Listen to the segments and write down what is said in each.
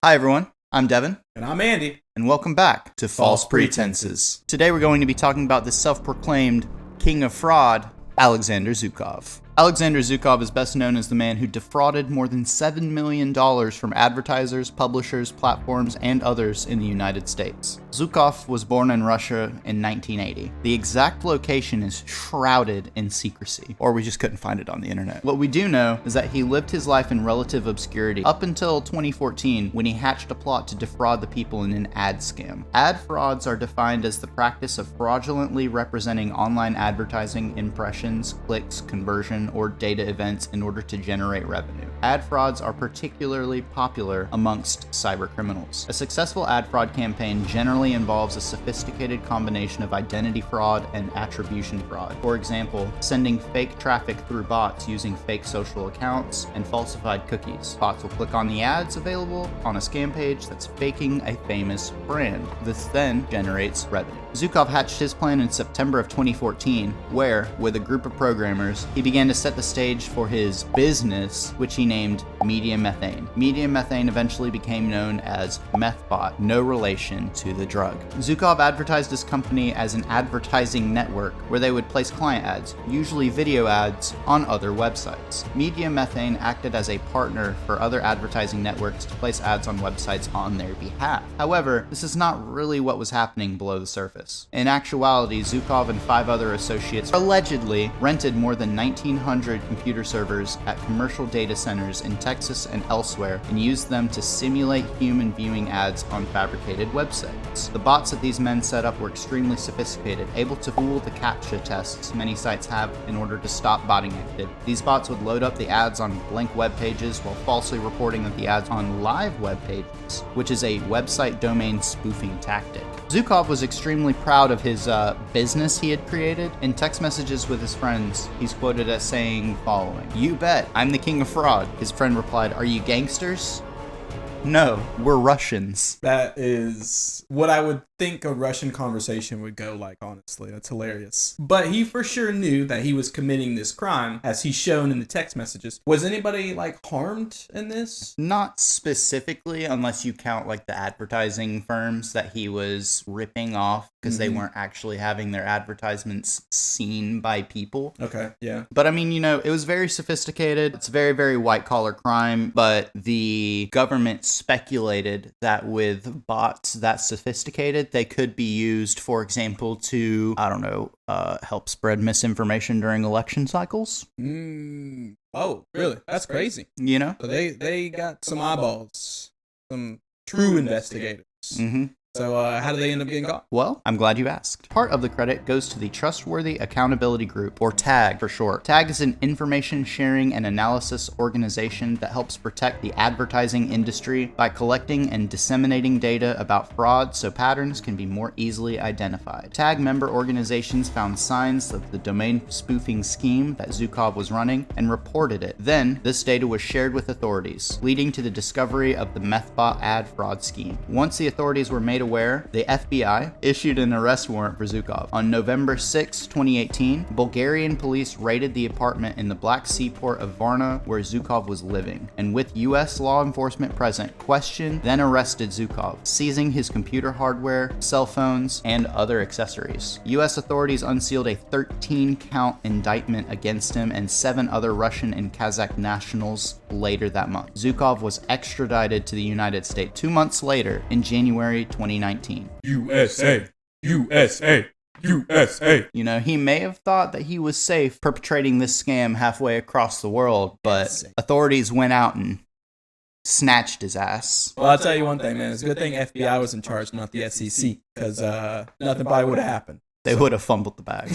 Hi everyone, I'm Devin, And I'm Andy. and welcome back to False Pretenses. Today we're going to be talking about the self-proclaimed king of fraud, Aleksandr Zhukov. Aleksandr Zhukov is best known as the man who defrauded more than $7 million from advertisers, publishers, platforms, and others in the United States. Zhukov was born in Russia in 1980. The exact location is shrouded in secrecy, or we just couldn't find it on the internet. What we do know is that he lived his life in relative obscurity up until 2014 when he hatched a plot to defraud the people in an ad scam. Ad frauds are defined as the practice of fraudulently representing online advertising impressions, clicks, conversion, or data events in order to generate revenue. Ad frauds are particularly popular amongst cybercriminals. A successful ad fraud campaign generally involves a sophisticated combination of identity fraud and attribution fraud. For example, sending fake traffic through bots using fake social accounts and falsified cookies. Bots will click on the ads available on a scam page that's faking a famous brand. This then generates revenue. Zhukov hatched his plan in September of 2014, where, with a group of programmers, he began to set the stage for his business, which he named Media Methane. Media Methane eventually became known as MethBot, no relation to the drug. Zhukov advertised his company as an advertising network where they would place client ads, usually video ads, on other websites. Media Methane acted as a partner for other advertising networks to place ads on websites on their behalf. However, this is not really what was happening below the surface. In actuality, Zhukov and 5 other associates allegedly rented more than 1,900 computer servers at commercial data centers in Texas and elsewhere and used them to simulate human viewing ads on fabricated websites. The bots that these men set up were extremely sophisticated, able to fool the CAPTCHA tests many sites have in order to stop botting activity. These bots would load up the ads on blank web pages while falsely reporting that the ads on live web pages, which is a website domain spoofing tactic. Zhukov was extremely proud of his business he had created. In text messages with his friends, he's quoted as saying the following: "You bet, I'm the king of fraud." His friend replied, "Are you gangsters?" "No, we're Russians." That is what I would think a Russian conversation would go like, honestly. That's hilarious. But he for sure knew that he was committing this crime, as he's shown in the text messages. Was anybody, harmed in this? Not specifically, unless you count, the advertising firms that he was ripping off because they weren't actually having their advertisements seen by people. Okay, yeah. But I mean, it was very sophisticated. It's a very, very white-collar crime, but the government speculated that with bots that sophisticated, they could be used, for example, to, help spread misinformation during election cycles. Oh, really? That's crazy. So they got some eyeballs, some true investigators. Mm-hmm. So how did they end up getting caught? Well, I'm glad you asked. Part of the credit goes to the Trustworthy Accountability Group, or TAG for short. TAG is an information sharing and analysis organization that helps protect the advertising industry by collecting and disseminating data about fraud so patterns can be more easily identified. TAG member organizations found signs of the domain spoofing scheme that Zhukov was running and reported it. Then, this data was shared with authorities, leading to the discovery of the MethBot ad fraud scheme. Once the authorities were made aware, the FBI issued an arrest warrant for Zhukov. On November 6, 2018, Bulgarian police raided the apartment in the Black Sea port of Varna where Zhukov was living, and with U.S. law enforcement present, questioned, then arrested Zhukov, seizing his computer hardware, cell phones, and other accessories. U.S. authorities unsealed a 13-count indictment against him and 7 other Russian and Kazakh nationals later that month. Zhukov was extradited to the United States 2 months later in January 2019. USA! USA! USA! He may have thought that he was safe perpetrating this scam halfway across the world, but authorities went out and snatched his ass. Well, I'll tell you one thing, man. It's a good thing FBI was in charge, not the SEC, because nothing probably would have happened. They would have fumbled the bag.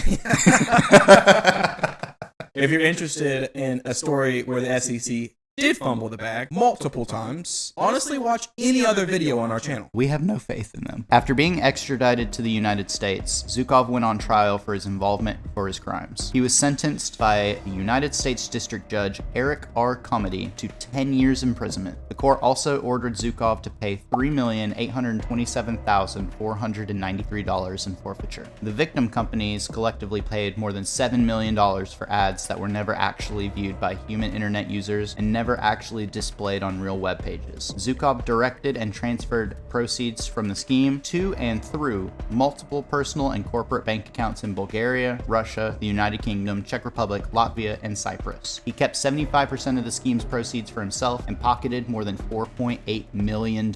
If you're interested in a story where the SEC did fumble the bag multiple times, honestly watch any other video on our channel. We have no faith in them. After being extradited to the United States, Zhukov went on trial for his involvement for his crimes. He was sentenced by the United States District Judge Eric R. Comedy to 10 years imprisonment. The court also ordered Zhukov to pay $3,827,493 in forfeiture. The victim companies collectively paid more than $7 million for ads that were never actually viewed by human internet users and never never actually displayed on real web pages. Zhukov directed and transferred proceeds from the scheme to and through multiple personal and corporate bank accounts in Bulgaria, Russia, the United Kingdom, Czech Republic, Latvia, and Cyprus. He kept 75% of the scheme's proceeds for himself and pocketed more than $4.8 million.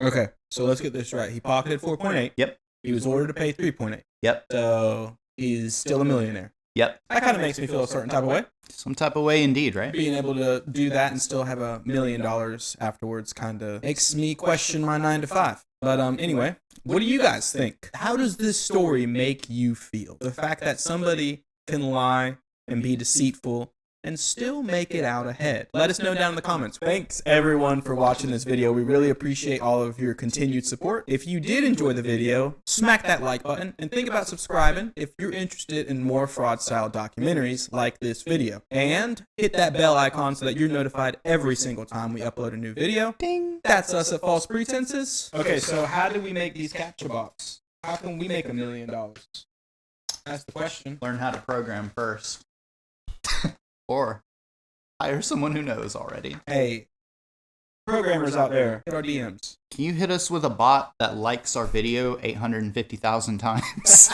Okay, so let's get this right. He pocketed 4.8. Yep. He was ordered to pay 3.8. Yep. So he's still a millionaire. Yep. That kind of makes me feel a certain type of way. Some type of way indeed, right? Being able to do that and still have $1 million afterwards kind of makes me question my 9 to 5. But anyway, what do you guys think? How does this story make you feel? The fact that somebody can lie and be deceitful and still make it out ahead. Let us know down in the comments. Thanks everyone for watching this video. We really appreciate all of your continued support. If you did enjoy the video, smack that like button and think about subscribing if you're interested in more fraud style documentaries like this video. And hit that bell icon so that you're notified every single time we upload a new video. Ding! That's us at False Pretenses. Okay, so how do we make these captcha box? How can we make $1 million? That's the question. Learn how to program first. Or hire someone who knows already. Hey, programmers out there, hit our DMs. Can you hit us with a bot that likes our video 850,000 times?